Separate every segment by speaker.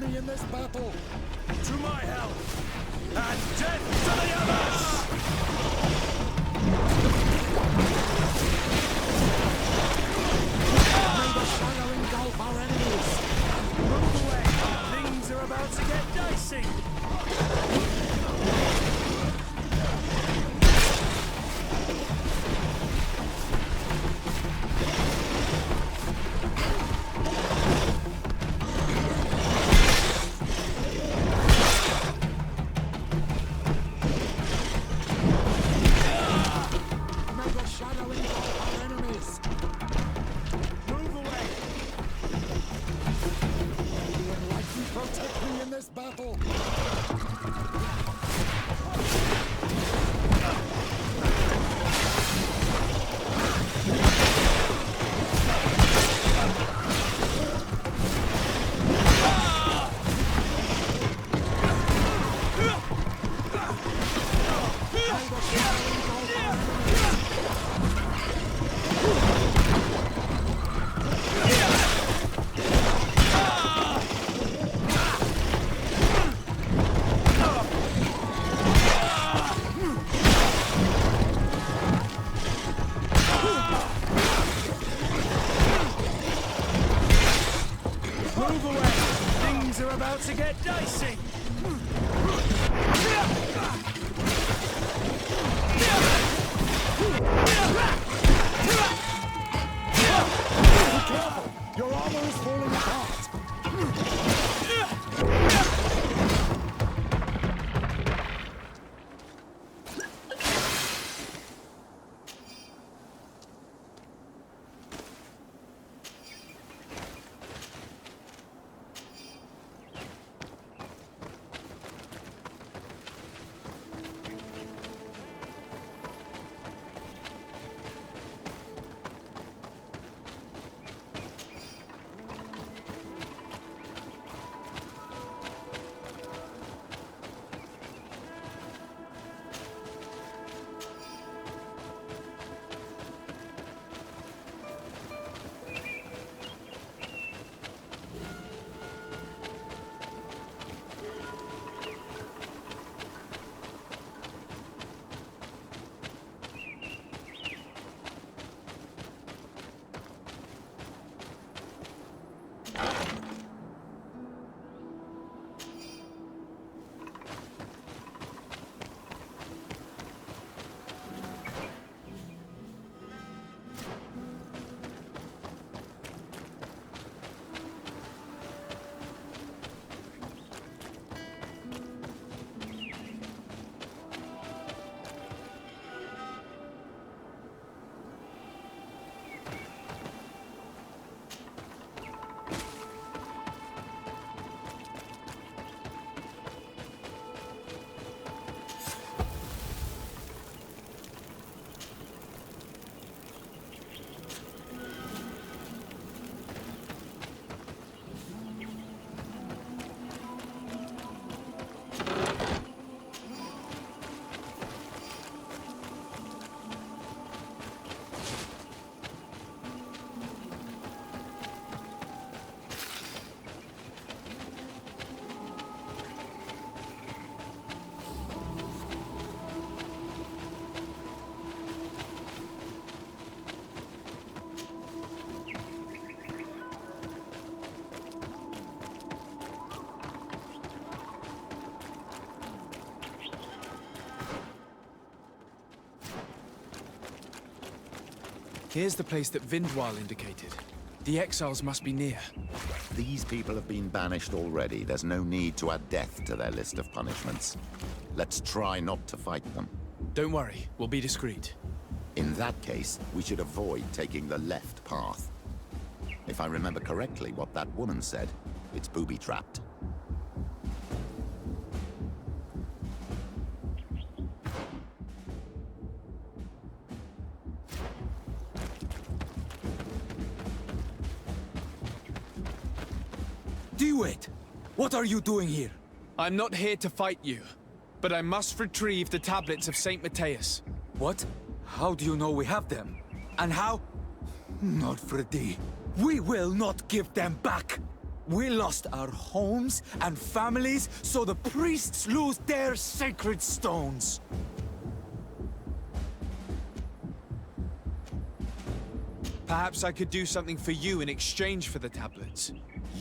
Speaker 1: me in this battle.
Speaker 2: To my help! And death to the others!
Speaker 1: May the shadow engulf our enemies.
Speaker 2: Move away! Things are about to get dicey! To get dicey!
Speaker 1: Be careful! Your armor is falling apart!
Speaker 3: Here's the place that Vindwal indicated. The exiles must be near.
Speaker 4: These people have been banished already. There's no need to add death to their list of punishments. Let's try not to fight them.
Speaker 3: Don't worry, we'll be discreet.
Speaker 4: In that case, we should avoid taking the left path. If I remember correctly what that woman said, it's booby-trapped.
Speaker 5: Do it! What are you doing here?
Speaker 3: I'm not here to fight you, but I must retrieve the tablets of Saint Matthias.
Speaker 5: What? How do you know we have them? And how? Not for thee. We will not give them back! We lost our homes and families, so the priests lose their sacred stones.
Speaker 3: Perhaps I could do something for you in exchange for the tablets.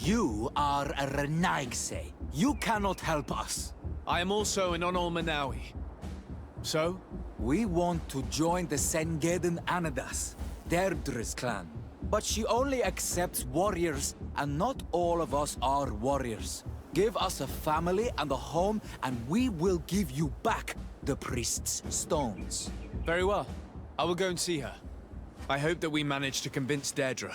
Speaker 5: You are a Renaigse. You cannot help us.
Speaker 3: I am also an Onol Manawi. So?
Speaker 5: We want to join the Sengeden Anadas, Derdre's clan. But she only accepts warriors, and not all of us are warriors. Give us a family and a home, and we will give you back the priest's stones.
Speaker 3: Very well. I will go and see her. I hope that we manage to convince Derdre.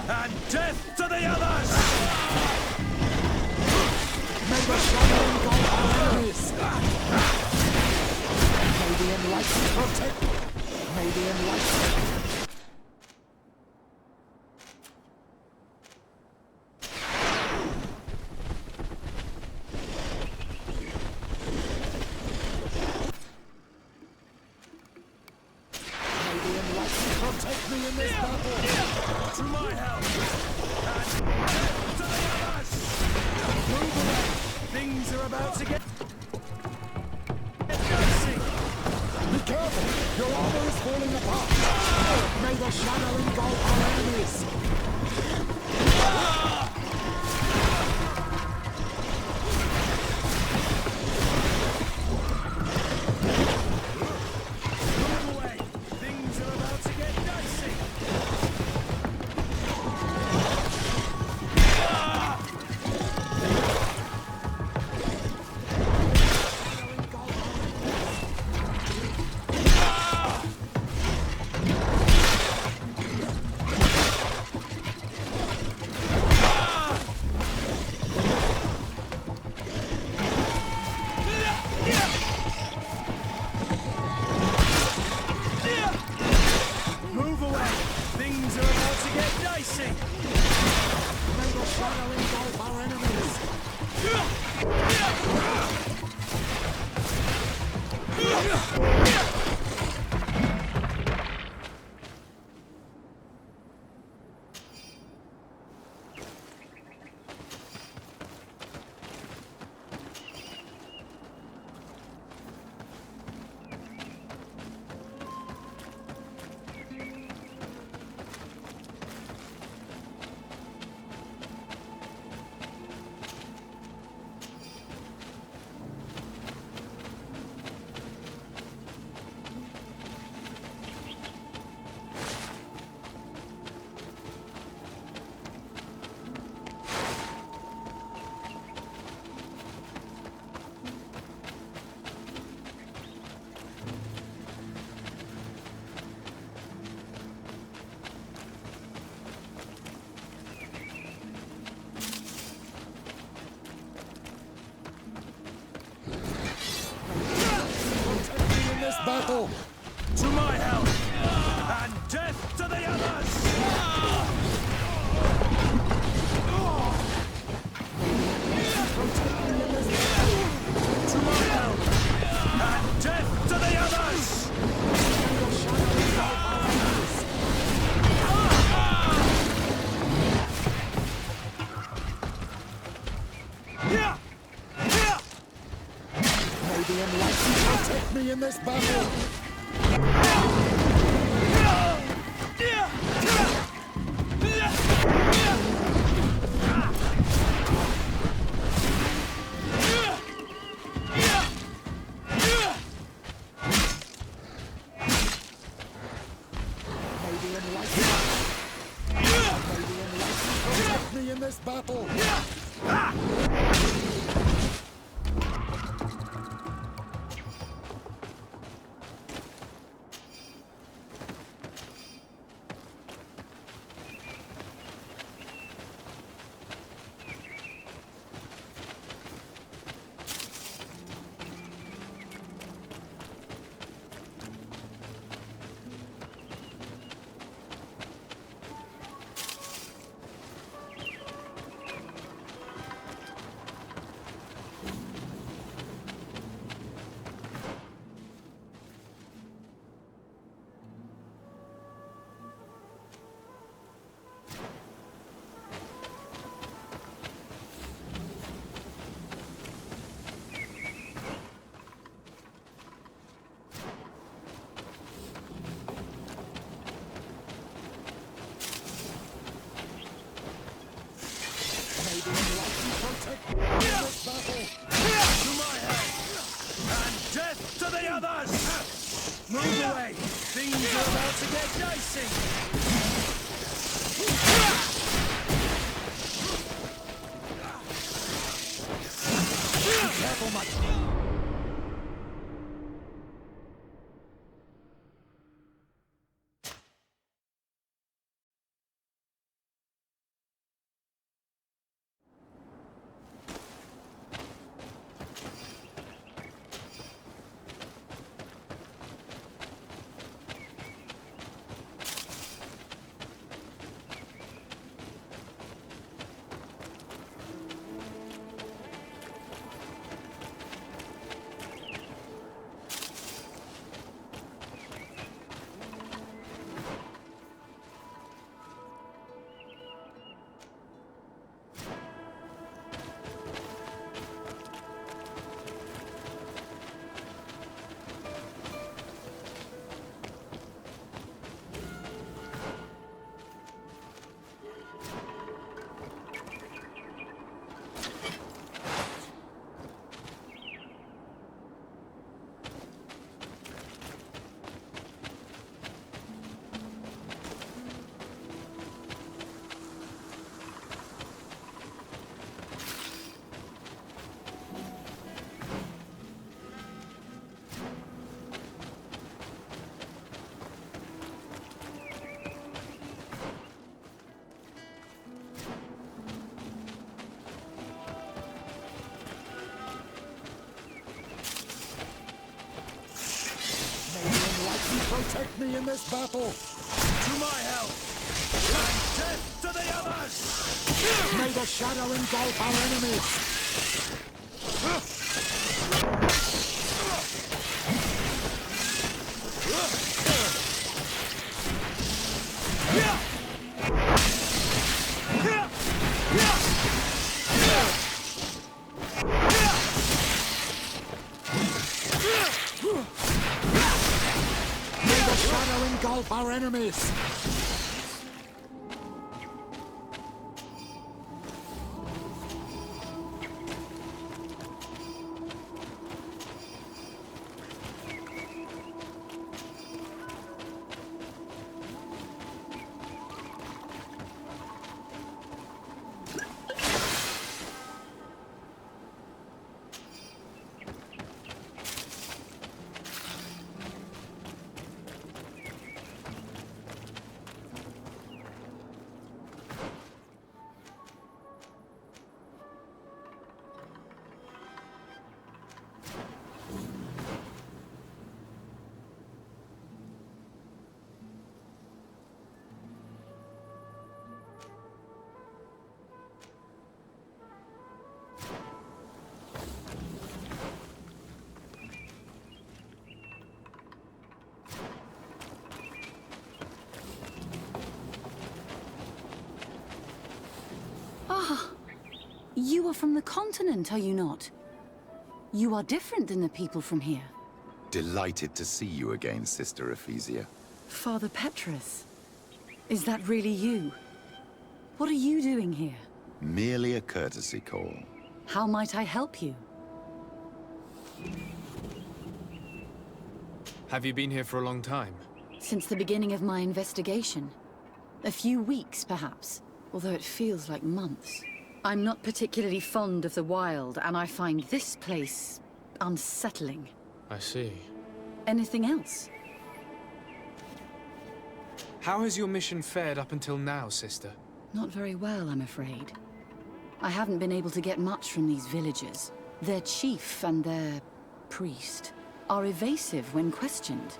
Speaker 2: And death to the others!
Speaker 1: May the shadow go on this. May the enlightened protect. May the enlightened. May the enlightened protect me in this battle.
Speaker 2: To my help! And death to the others!
Speaker 1: Move away.
Speaker 2: Things are about to get dicey!
Speaker 1: Be careful! Your armor is falling apart! May the shadow engulf our enemies!
Speaker 2: Move away! Things are about to get dicey!
Speaker 1: battle!
Speaker 2: To my help! And death to the others! To my help! And death to the others!
Speaker 1: May the enlightened protect me in this battle! May the enlightened protect me in this battle!
Speaker 2: To my help! And death to the others! Move away! Things are about to get dicey!
Speaker 1: Careful, my... Protect me in this battle!
Speaker 2: To my help! And death to the others!
Speaker 1: May the shadow engulf our enemies! Engulf our enemies!
Speaker 6: You are from the continent, are you not? You are different than the people from here.
Speaker 4: Delighted to see you again, Sister Ephesia.
Speaker 6: Father Petrus, is that really you? What are you doing here?
Speaker 4: Merely a courtesy call.
Speaker 6: How might I help you?
Speaker 3: Have you been here for a long time?
Speaker 6: Since the beginning of my investigation. A few weeks, perhaps, although it feels like months. I'm not particularly fond of the wild, and I find this place unsettling.
Speaker 3: I see.
Speaker 6: Anything else?
Speaker 3: How has your mission fared up until now, sister?
Speaker 6: Not very well, I'm afraid. I haven't been able to get much from these villagers. Their chief and their priest are evasive when questioned.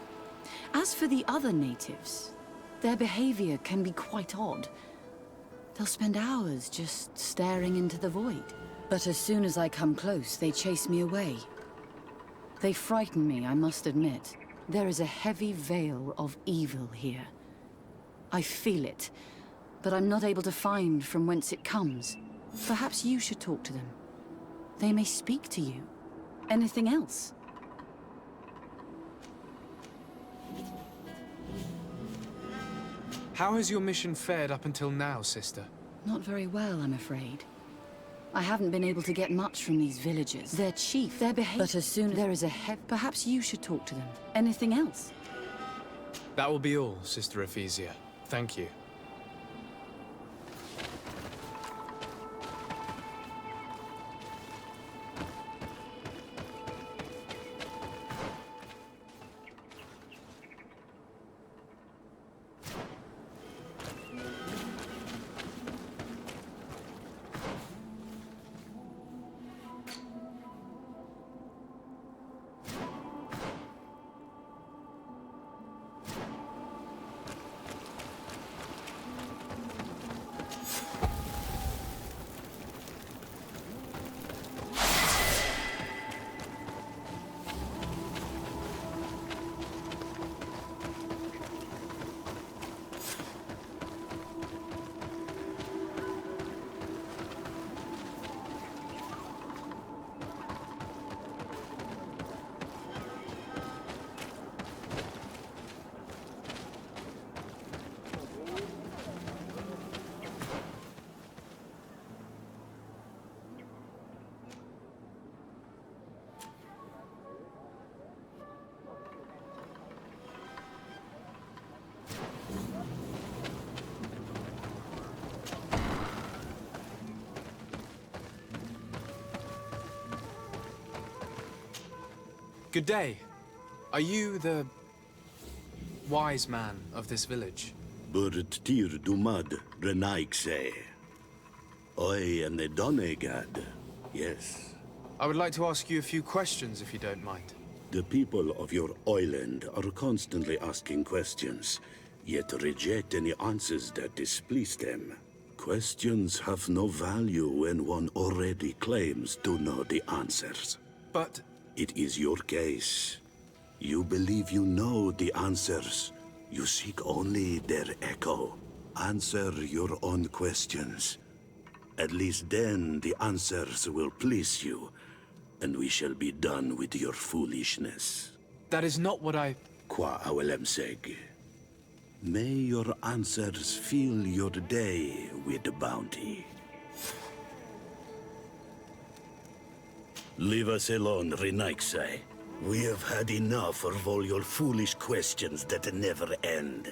Speaker 6: As for the other natives, their behavior can be quite odd. They'll spend hours just staring into the void. But as soon as I come close, they chase me away. They frighten me, I must admit. There is a heavy veil of evil here. I feel it, but I'm not able to find from whence it comes. Perhaps you should talk to them. They may speak to you. Anything else?
Speaker 3: How has your mission fared up until now, sister?
Speaker 6: Not very well, I'm afraid. I haven't been able to get much from these villagers. Their chief, their behavior. But as soon as there is a perhaps you should talk to them. Anything else?
Speaker 3: That will be all, Sister Ephesia. Thank you. Good day. Are you the wise man of this village?
Speaker 7: Tir dumad renaikse. I am the Doneigad. Yes.
Speaker 3: I would like to ask you a few questions, if you don't mind.
Speaker 7: The people of your island are constantly asking questions, yet reject any answers that displease them. Questions have no value when one already claims to know the answers.
Speaker 3: But
Speaker 7: It is your case. You believe you know the answers. You seek only their echo. Answer your own questions. At least then the answers will please you, and we shall be done with your foolishness.
Speaker 3: that is not what I...
Speaker 7: Qua awelemseg. May your answers fill your day with bounty. Leave us alone, Renaixai. We have had enough of all your foolish questions that never end.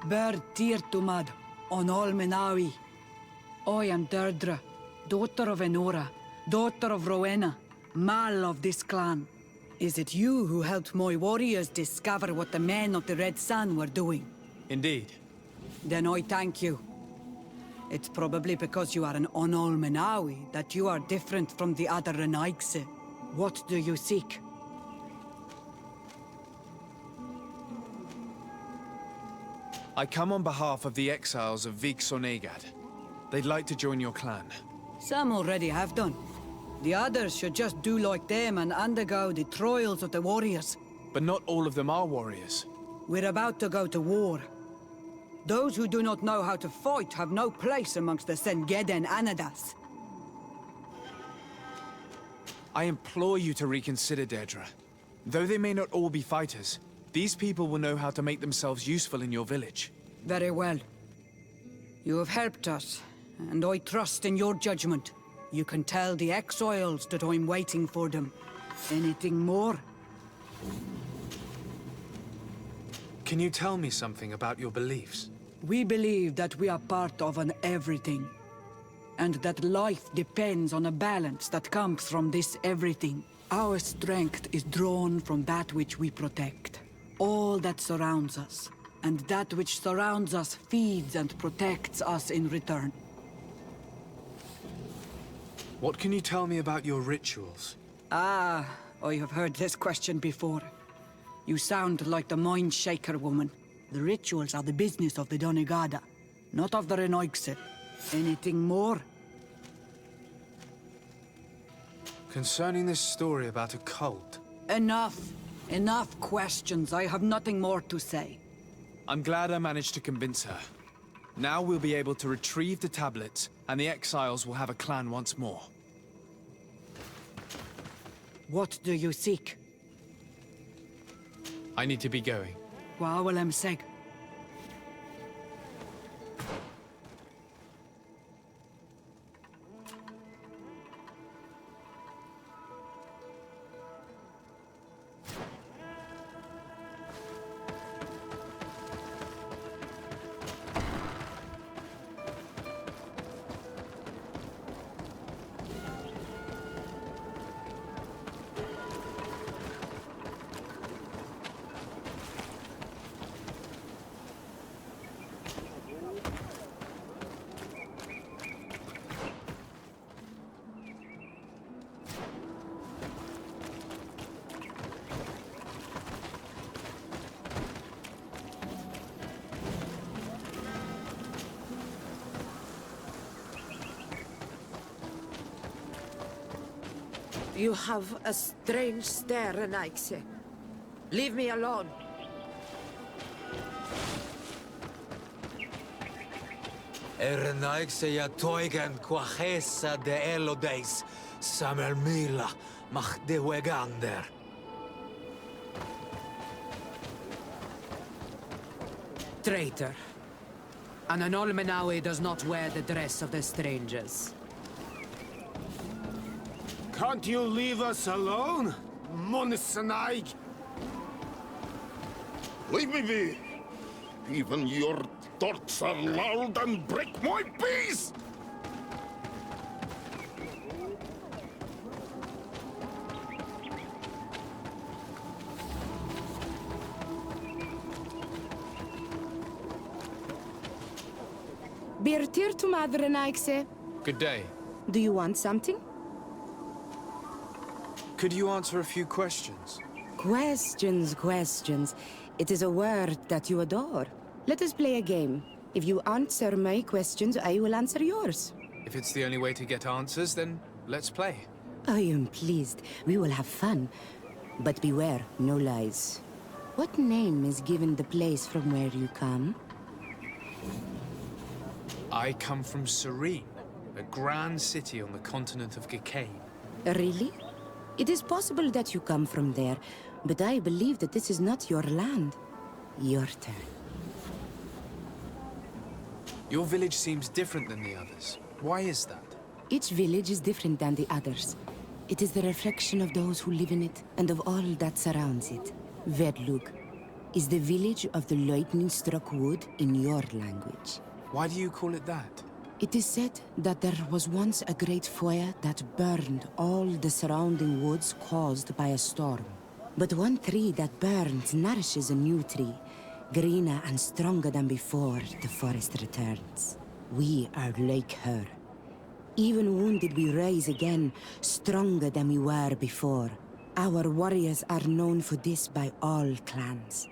Speaker 8: Ber tirtumad, on Olmenawi. I am Derdre, daughter of Enora, daughter of Rowena, Mal of this clan. Is it you who helped my warriors discover what the men of the Red Sun were doing?
Speaker 3: Indeed.
Speaker 8: Then I thank you. It's probably because you are an Onolmenawi that you are different from the other Renaigse. What do you seek?
Speaker 3: I come on behalf of the exiles of Doneigad. They'd like to join your clan.
Speaker 8: Some already have done. The others should just do like them and undergo the trials of the warriors.
Speaker 3: But not all of them are warriors.
Speaker 8: We're about to go to war. Those who do not know how to fight have no place amongst the Sengeden Anadas.
Speaker 3: I implore you to reconsider, Derdre. Though they may not all be fighters, these people will know how to make themselves useful in your village.
Speaker 8: Very well. You have helped us, and I trust in your judgment. You can tell the exiles that I'm waiting for them. Anything more?
Speaker 3: Can you tell me something about your beliefs?
Speaker 8: We believe that we are part of an everything, and that life depends on a balance that comes from this everything. Our strength is drawn from that which we protect, all that surrounds us, and that which surrounds us feeds and protects us in return.
Speaker 3: What can you tell me about your rituals?
Speaker 8: Ah, I have heard this question before. You sound like the Mind Shaker woman. The rituals are the business of the Doneigad, not of the Renaigse. Anything more?
Speaker 3: Concerning this story about a cult.
Speaker 8: Enough. Enough questions. I have nothing more to say.
Speaker 3: I'm glad I managed to convince her. Now we'll be able to retrieve the tablets, and the exiles will have a clan once more.
Speaker 8: What do you seek?
Speaker 3: I need to be going.
Speaker 8: Wawalem seg.
Speaker 9: You have a strange stare, Renaigse. Leave me alone.
Speaker 5: Renaigse ja toigen quachesa de elodeis, samel mila, mach de wegander.
Speaker 9: Traitor. An Anolmenawi does not wear the dress of the strangers.
Speaker 2: Can't you leave us alone, Monisanaig?
Speaker 10: Leave me be! Even your thoughts are loud and break my peace!
Speaker 11: Birtir to Madre Naikse.
Speaker 3: Good day.
Speaker 11: Do you want something?
Speaker 3: Could you answer a few questions?
Speaker 11: Questions. It is a word that you adore. Let us play a game. If you answer my questions, I will answer yours.
Speaker 3: If it's the only way to get answers, then let's play.
Speaker 11: I am pleased. We will have fun. But beware, no lies. What name is given the place from where you come?
Speaker 3: I come from Serene, a grand city on the continent of XVII.
Speaker 11: Really? It is possible that you come from there, but I believe that this is not your land. Your turn.
Speaker 3: Your village seems different than the others. Why is that?
Speaker 11: Each village is different than the others. It is the reflection of those who live in it, and of all that surrounds it. Vedleug. is the village of the lightning-struck wood in your language.
Speaker 3: Why do you call it that?
Speaker 11: It is said that there was once a great fire that burned all the surrounding woods caused by a storm. But one tree that burns nourishes a new tree, greener and stronger than before the forest returns. We are like her. Even wounded, we rise again, stronger than we were before. Our warriors are known for this by all clans.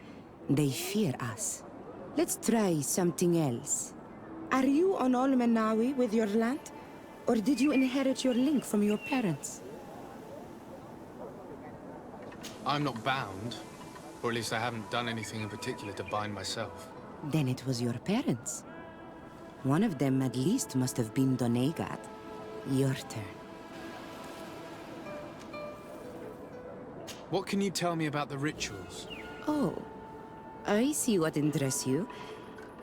Speaker 11: They fear us. Let's try something else. Are you on Olmenawi with your land? Or did you inherit your link from your parents?
Speaker 3: I'm not bound. Or at least I haven't done anything in particular to bind myself.
Speaker 11: Then it was your parents. One of them at least must have been Doneigad. Your turn.
Speaker 3: What can you tell me about the rituals?
Speaker 11: Oh, I see what interests you.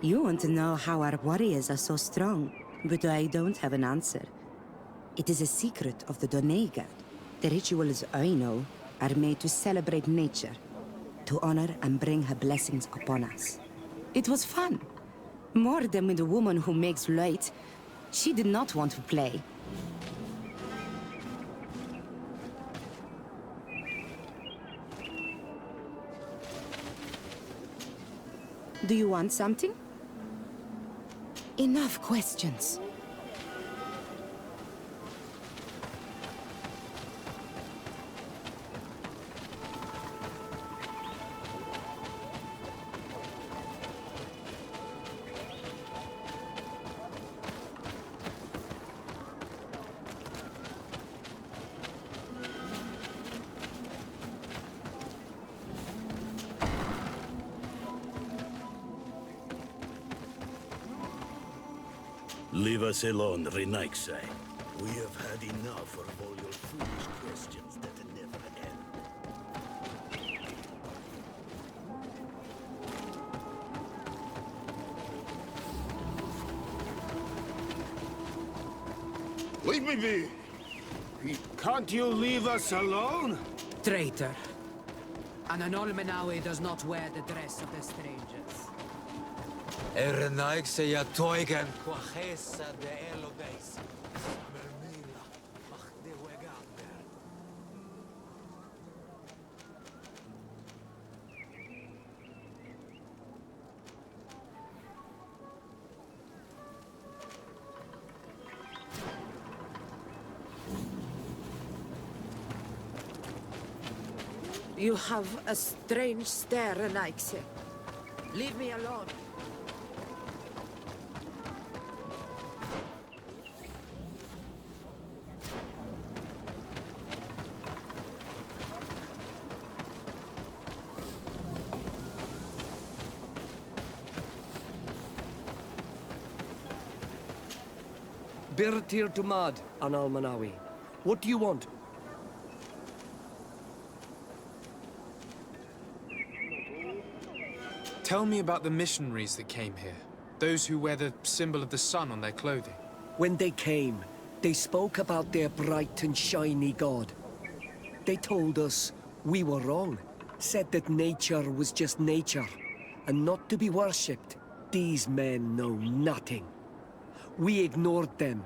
Speaker 11: You want to know how our warriors are so strong, but I don't have an answer. It is a secret of the Doneigad. The rituals I know are made to celebrate nature, to honor and bring her blessings upon us. It was fun. More than with the woman who makes light. She did not want to play. Do you want something? Enough questions.
Speaker 7: Leave us alone, Renaikse. We have had enough of all your foolish questions that never end.
Speaker 10: Leave me be! Can't you leave us alone?
Speaker 9: Traitor. An Anolmenawi does not wear the dress of the strangers.
Speaker 5: Renaikse ya toigen quachesa de elodeis. Mermila, mach de wegaber.
Speaker 12: You have a strange stare, Renaikse. Leave me alone.
Speaker 2: Birtir to Mad, an Almanawi. What do you want?
Speaker 3: Tell me about the missionaries that came here. Those who wear the symbol of the sun on their clothing.
Speaker 2: When they came, they spoke about their bright and shiny god. They told us we were wrong, said that nature was just nature, and not to be worshipped. These men know nothing. We ignored them.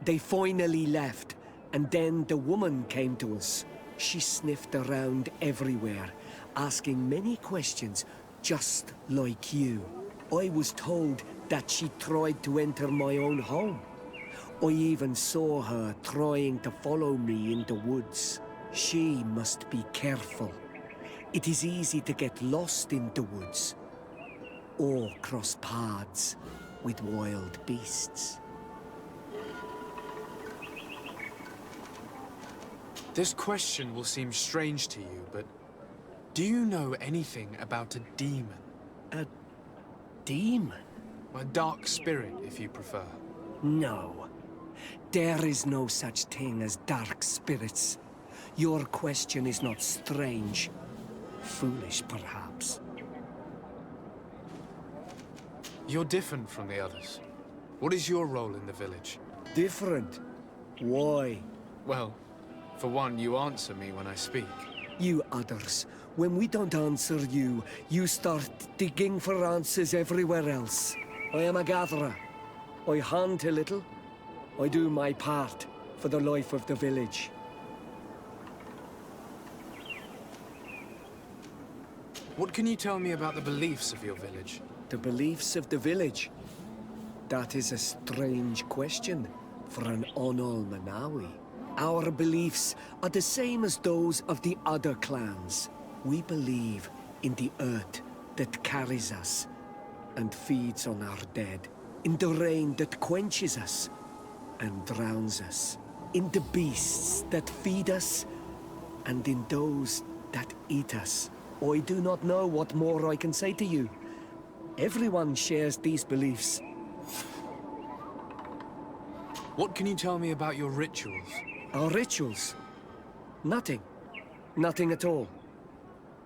Speaker 2: They finally left, and then the woman came to us. She sniffed around everywhere, asking many questions, just like you. I was told that she tried to enter my own home. I even saw her trying to follow me in the woods. She must be careful. It is easy to get lost in the woods, or cross paths with wild beasts.
Speaker 3: This question will seem strange to you, but do you know anything about a demon?
Speaker 2: A demon?
Speaker 3: A dark spirit, if you prefer.
Speaker 2: No. There is no such thing as dark spirits. Your question is not strange. Foolish, perhaps.
Speaker 3: You're different from the others. What is your role in the village?
Speaker 2: Different? Why?
Speaker 3: Well, for one, you answer me when I speak.
Speaker 2: You others, when we don't answer you, you start digging for answers everywhere else. I am a gatherer. I hunt a little. I do my part for the life of the village.
Speaker 3: What can you tell me about the beliefs of your village?
Speaker 2: The beliefs of the village? That is a strange question for an Onol-Manawi. Our beliefs are the same as those of the other clans. We believe in the earth that carries us and feeds on our dead, in the rain that quenches us and drowns us, in the beasts that feed us and in those that eat us. I do not know what more I can say to you. Everyone shares these beliefs.
Speaker 3: What can you tell me about your rituals?
Speaker 2: Our rituals? Nothing. Nothing at all.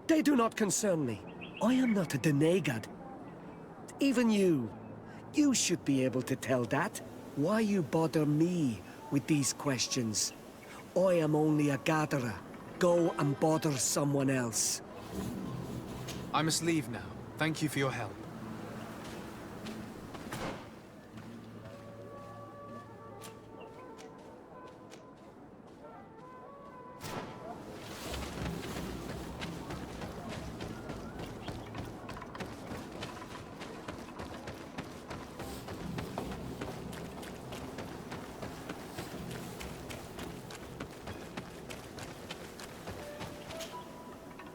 Speaker 2: They do not concern me. I am not a Doneigad. Even you. You should be able to tell that. Why you bother me with these questions? I am only a gatherer. Go and bother someone else.
Speaker 3: I must leave now. Thank you for your help.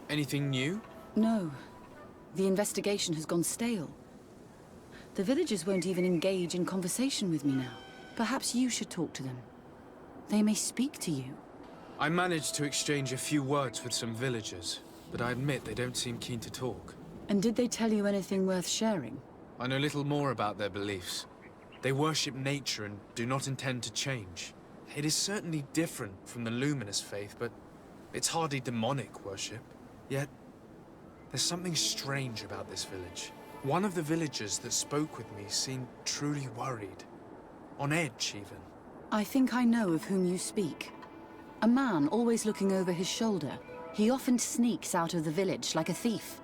Speaker 3: Anything new?
Speaker 6: No. The investigation has gone stale. The villagers won't even engage in conversation with me now. Perhaps you should talk to them. They may speak to you.
Speaker 3: I managed to exchange a few words with some villagers, but I admit they don't seem keen to talk.
Speaker 6: And did they tell you anything worth sharing?
Speaker 3: I know little more about their beliefs. They worship nature and do not intend to change. It is certainly different from the luminous faith, but it's hardly demonic worship. Yet, there's something strange about this village. One of the villagers that spoke with me seemed truly worried. On edge, even.
Speaker 6: I think I know of whom you speak. A man always looking over his shoulder. He often sneaks out of the village like a thief.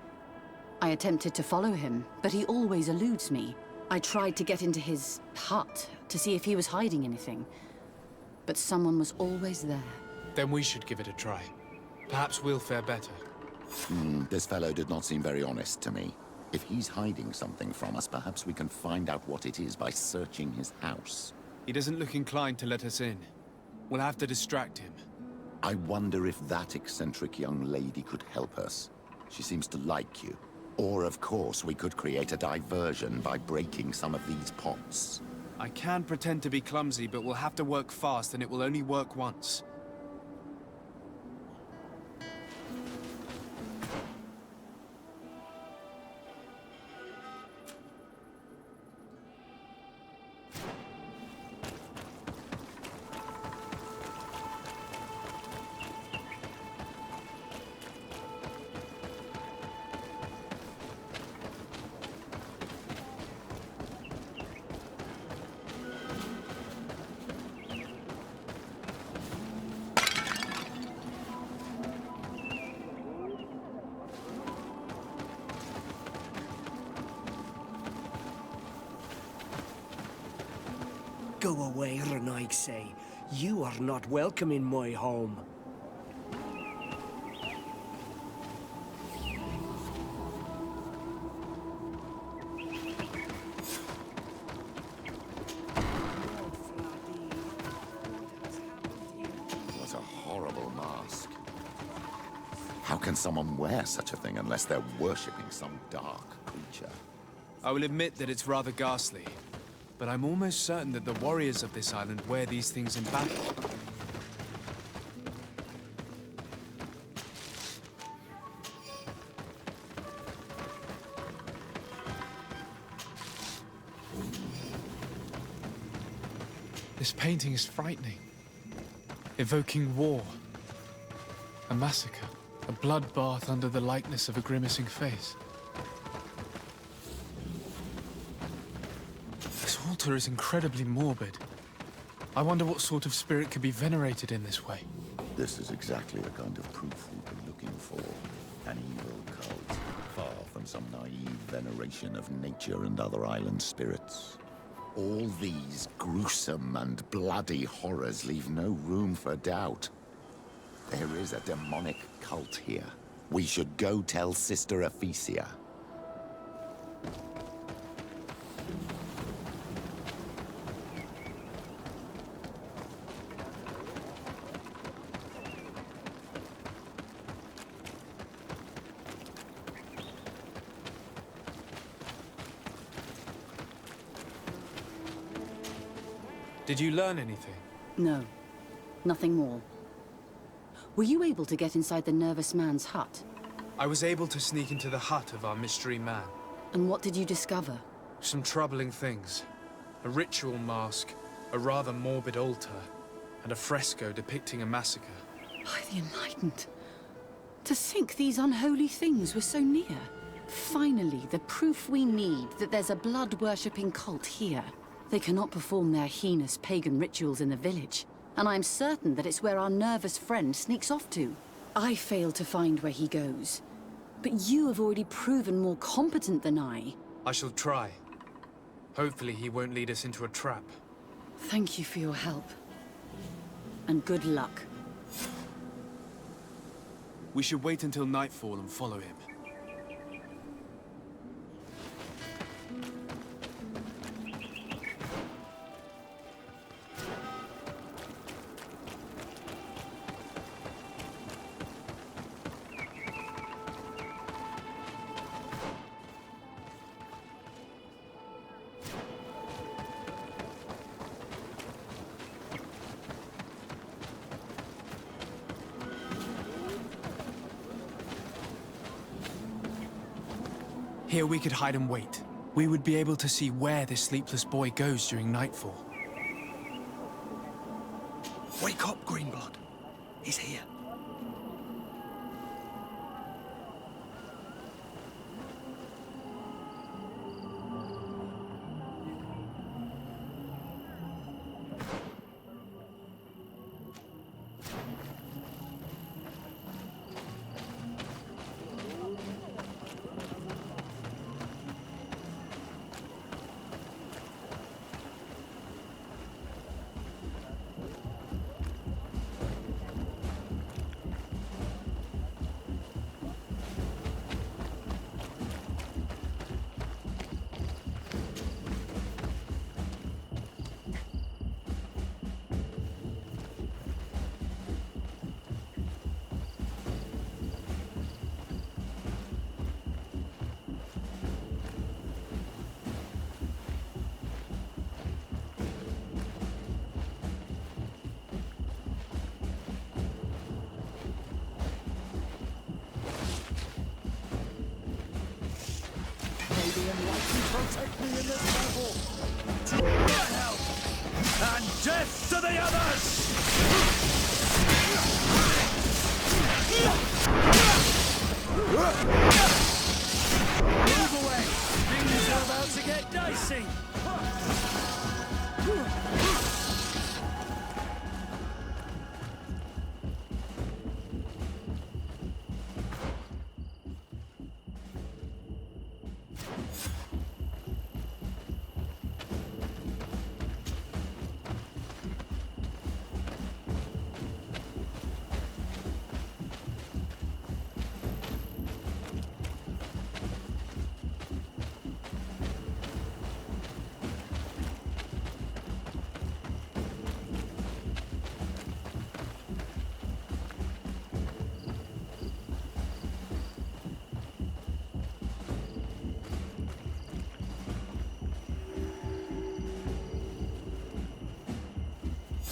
Speaker 6: I attempted to follow him, but he always eludes me. I tried to get into his hut to see if he was hiding anything. But someone was always there.
Speaker 3: Then we should give it a try. Perhaps we'll fare better.
Speaker 4: This fellow did not seem very honest to me. If he's hiding something from us, perhaps we can find out what it is by searching his house.
Speaker 3: He doesn't look inclined to let us in. We'll have to distract him.
Speaker 4: I wonder if that eccentric young lady could help us. She seems to like you. Or, of course, we could create a diversion by breaking some of these pots.
Speaker 3: I can pretend to be clumsy, but we'll have to work fast, and it will only work once.
Speaker 2: Go away, Renaigse. You are not welcome in my home.
Speaker 4: What a horrible mask. How can someone wear such a thing unless they're worshipping some dark creature?
Speaker 3: I will admit that it's rather ghastly. But I'm almost certain that the warriors of this island wear these things in battle. This painting is frightening. Evoking war. A massacre. A bloodbath under the likeness of a grimacing face. This altar is incredibly morbid. I wonder what sort of spirit could be venerated in this way.
Speaker 4: This is exactly the kind of proof we've been looking some naive veneration of nature and other island spirits. All these gruesome and bloody horrors leave no room for doubt. There is a demonic cult here. We should go tell Sister Ephesia.
Speaker 3: Did you learn anything?
Speaker 6: No, nothing more. Were you able to get inside the nervous man's hut?
Speaker 3: I was able to sneak into the hut of our mystery man.
Speaker 6: And what did you discover?
Speaker 3: Some troubling things. A ritual mask, a rather morbid altar, and a fresco depicting a massacre.
Speaker 6: By the Enlightened. To think these unholy things were so near. Finally, the proof we need that there's a blood-worshipping cult here. They cannot perform their heinous pagan rituals in the village, and I'm certain that it's where our nervous friend sneaks off to. I failed to find where he goes, but you have already proven more competent than I.
Speaker 3: I shall try. Hopefully he won't lead us into a trap.
Speaker 6: Thank you for your help. And good luck.
Speaker 3: We should wait until nightfall and follow him. Here we could hide and wait. We would be able to see where this sleepless boy goes during nightfall.
Speaker 2: Wake up, Greenblood. He's here.
Speaker 1: Protect me in this battle! To hell!
Speaker 13: And death to the others!
Speaker 2: Move away! Things are about to get dicey!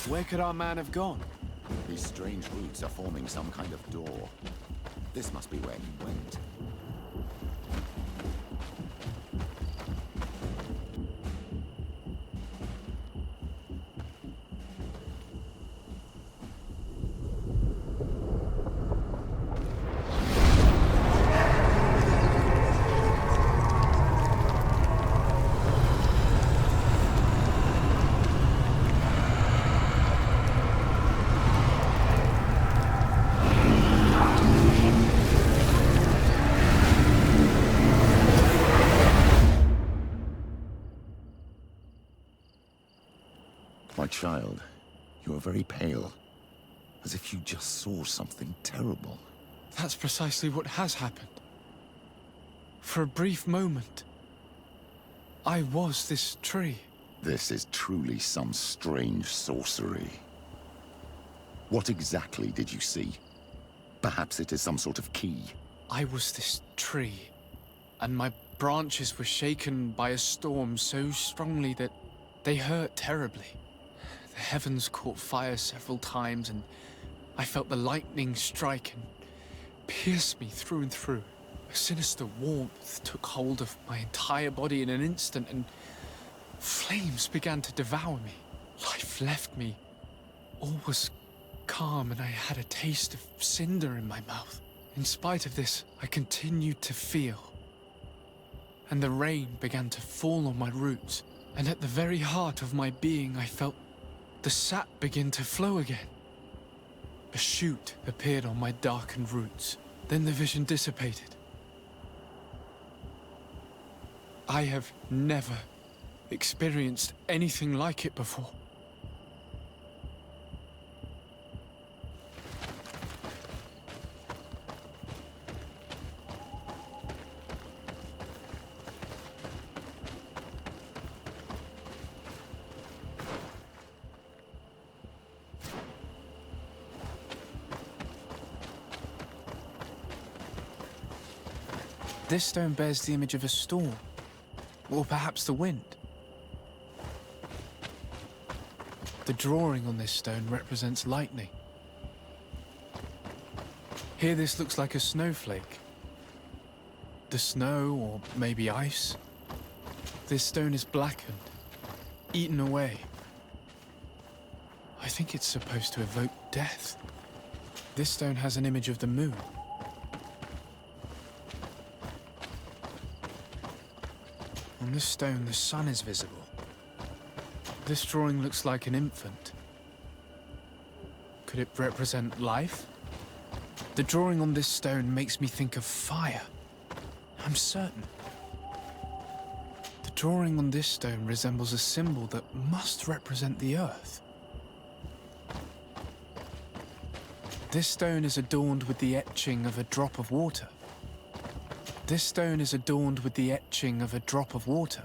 Speaker 3: Where could our man have gone?
Speaker 4: These strange roots are forming some kind of door. This must be where he went. child, you are very pale, as if you just saw something terrible.
Speaker 3: That's precisely what has happened. For a brief moment, I was this tree.
Speaker 4: This is truly some strange sorcery. What exactly did you see? Perhaps it is some sort of key.
Speaker 3: I was this tree, and my branches were shaken by a storm so strongly that they hurt terribly. The heavens caught fire several times, and I felt the lightning strike and pierce me through and through. A sinister warmth took hold of my entire body in an instant, and flames began to devour me. Life left me. All was calm, and I had a taste of cinder in my mouth. In spite of this, I continued to feel. And the rain began to fall on my roots, and at the very heart of my being, I felt the sap begin to flow again. A shoot appeared on my darkened roots. Then the vision dissipated. I have never experienced anything like it before. This stone bears the image of a storm, or perhaps the wind. The drawing on this stone represents lightning. Here this looks like a snowflake. The snow, or maybe ice. This stone is blackened, eaten away. I think it's supposed to evoke death. This stone has an image of the moon. On this stone, the sun is visible. This drawing looks like an infant. Could it represent life? The drawing on this stone makes me think of fire. I'm certain. The drawing on this stone resembles a symbol that must represent the earth. This stone is adorned with the etching of a drop of water. This stone is adorned with the etching of a drop of water.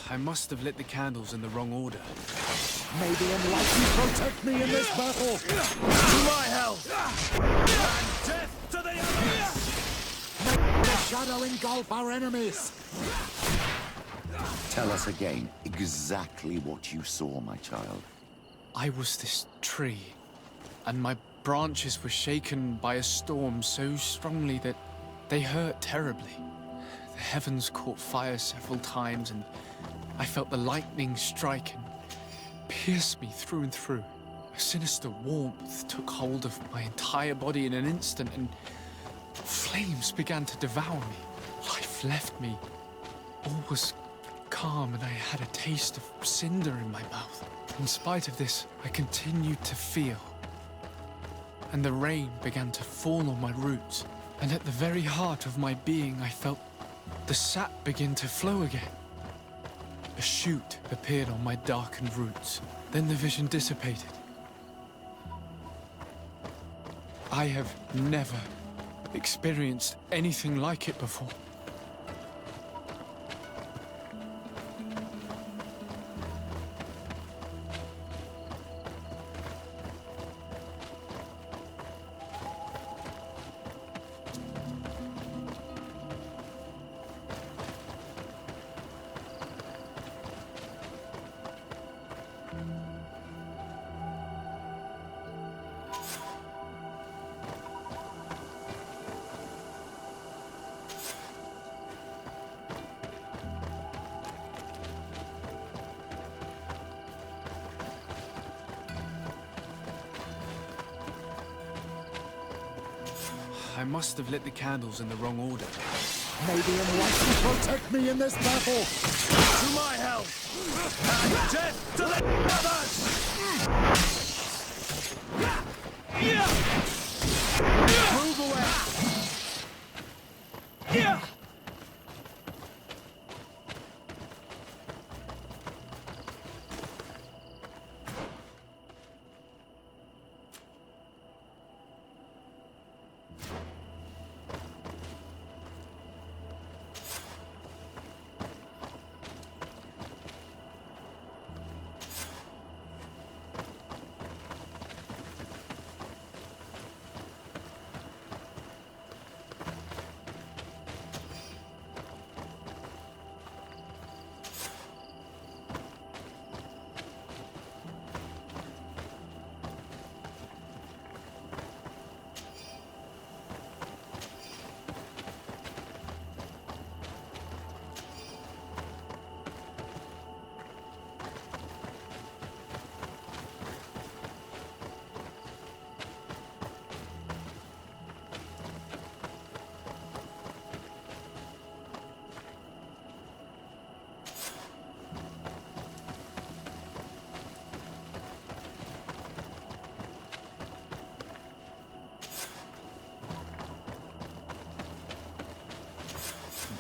Speaker 3: I must have lit the candles in the wrong order.
Speaker 1: May the enlightened protect me in this battle!
Speaker 13: To my health! And death to the others!
Speaker 1: May the shadow engulf our enemies!
Speaker 4: Tell us again exactly what you saw, my child.
Speaker 3: I was this tree, and my branches were shaken by a storm so strongly that they hurt terribly. The heavens caught fire several times, and I felt the lightning strike and pierce me through and through. A sinister warmth took hold of my entire body in an instant, and flames began to devour me. Life left me. All was calm, and I had a taste of cinder in my mouth. In spite of this, I continued to feel. And the rain began to fall on my roots, and at the very heart of my being, I felt the sap begin to flow again. A shoot appeared on my darkened roots. Then the vision dissipated. I have never experienced anything like it before. I must have lit the candles in the wrong order.
Speaker 1: Maybe in life you protect me in this battle.
Speaker 13: To my health! And death to the others!
Speaker 1: Move away.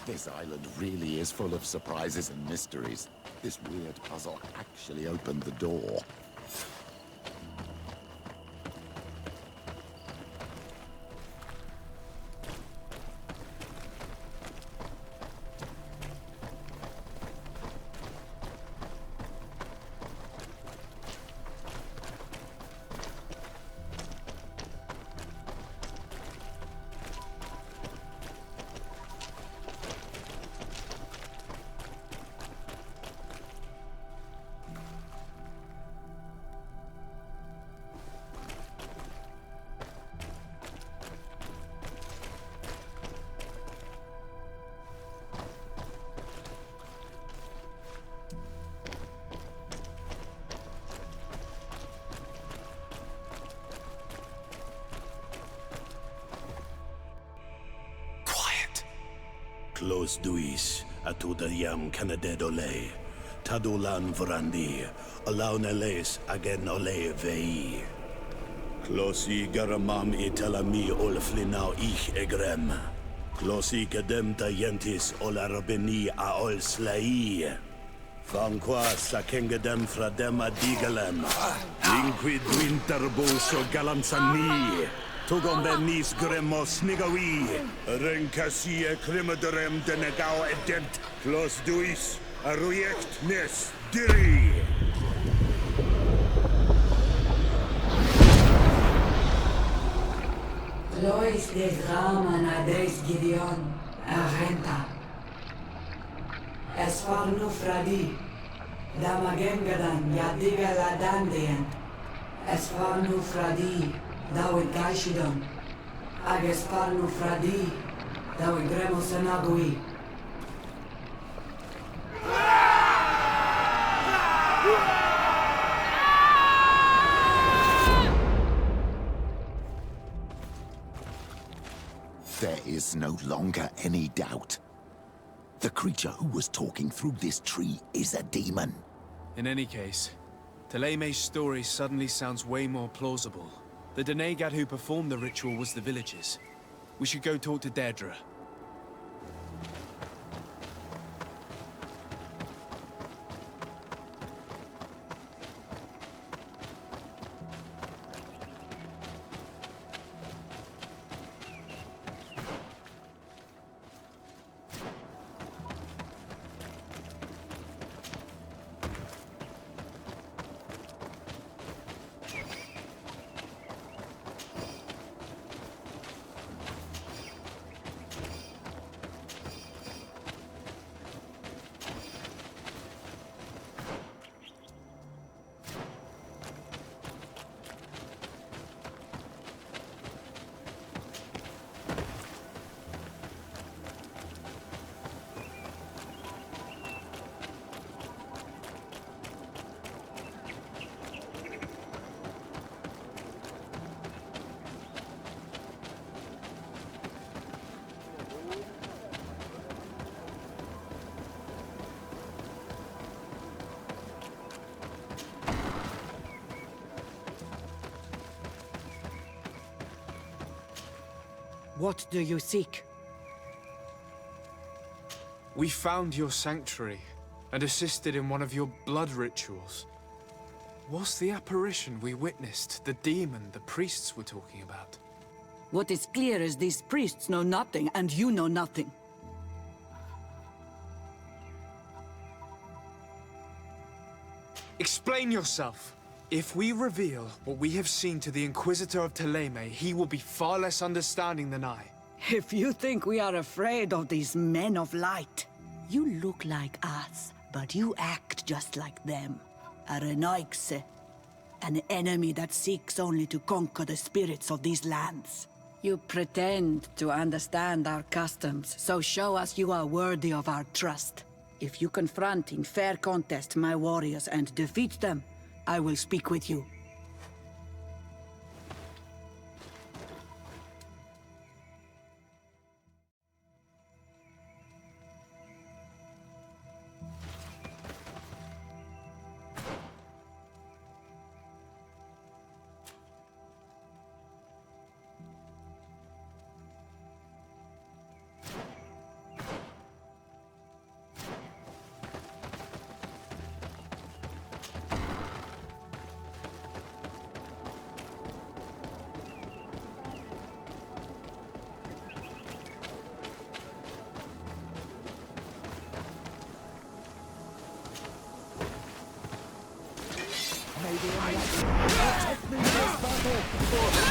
Speaker 4: This island really is full of surprises and mysteries. This weird puzzle actually opened the door.
Speaker 7: Close duis, atuda yam canadedole, tadulan vrandi, alauneles agen ole vei. Closi garamam italami olflinau ich egrem. Closi gedem tayentis olarabeni a ol slai. Fanqua sakengedem fradem adigalem. Linquid winterbuso galanzani. Tugombenis gremos nigawi. Renkasie krimaderem denegao edent. Clos duis, arujekt nes diri.
Speaker 8: Lois de Grama na Dres Gideon, Arenta. Esfarnu Fradi, Damagengadan, Yadiga la Dandian. Esfarnu Fradi, Dawid Gaishidon. Agesfarnu Fradi, Dawid Gremosanabui.
Speaker 4: There is no longer any doubt. The creature who was talking through this tree is a demon.
Speaker 3: In any case, Teleme's story suddenly sounds way more plausible. The Doneigad who performed the ritual was the villagers. We should go talk to Derdre.
Speaker 8: What do you seek?
Speaker 3: We found your sanctuary and assisted in one of your blood rituals. Was the apparition we witnessed the demon the priests were talking about?
Speaker 8: What is clear is these priests know nothing, and you know nothing.
Speaker 3: Explain yourself. If we reveal what we have seen to the Inquisitor of Thélème, he will be far less understanding than I.
Speaker 8: If you think we are afraid of these men of light...
Speaker 14: You look like us, but you act just like them. A Renoixe, an enemy that seeks only to conquer the spirits of these lands.
Speaker 8: You pretend to understand our customs, so show us you are worthy of our trust. If you confront in fair contest my warriors and defeat them, I will speak with you.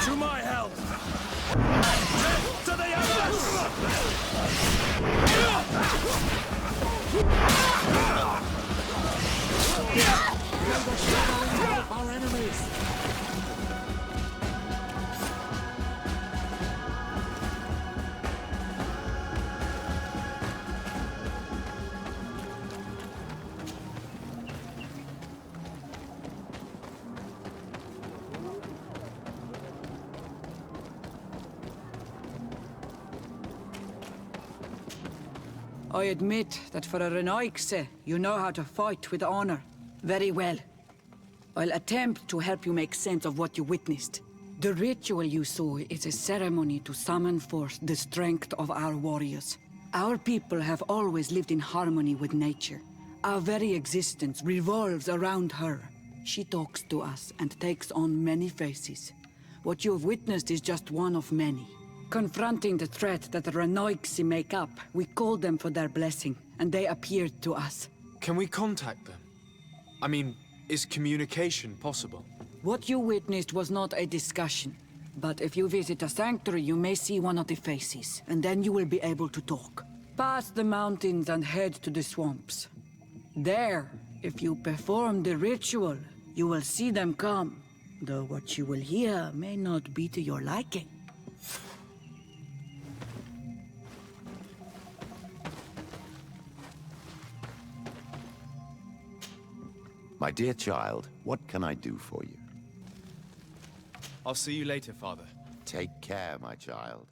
Speaker 13: To my help! Death to the others!
Speaker 1: Our enemies!
Speaker 8: I admit that for a Renoixe, you know how to fight with honor. Very well. I'll attempt to help you make sense of what you witnessed. The ritual you saw is a ceremony to summon forth the strength of our warriors. Our people have always lived in harmony with nature. Our very existence revolves around her. She talks to us and takes on many faces. What you have witnessed is just one of many. Confronting the threat that the Renoixe make up, we called them for their blessing, and they appeared to us.
Speaker 3: Can we contact them? I mean, is communication possible?
Speaker 8: What you witnessed was not a discussion. But if you visit a sanctuary, you may see one of the faces, and then you will be able to talk. Pass the mountains and head to the swamps. There, if you perform the ritual, you will see them come. Though what you will hear may not be to your liking.
Speaker 4: My dear child, what can I do for you?
Speaker 3: I'll see you later, Father.
Speaker 4: Take care, my child.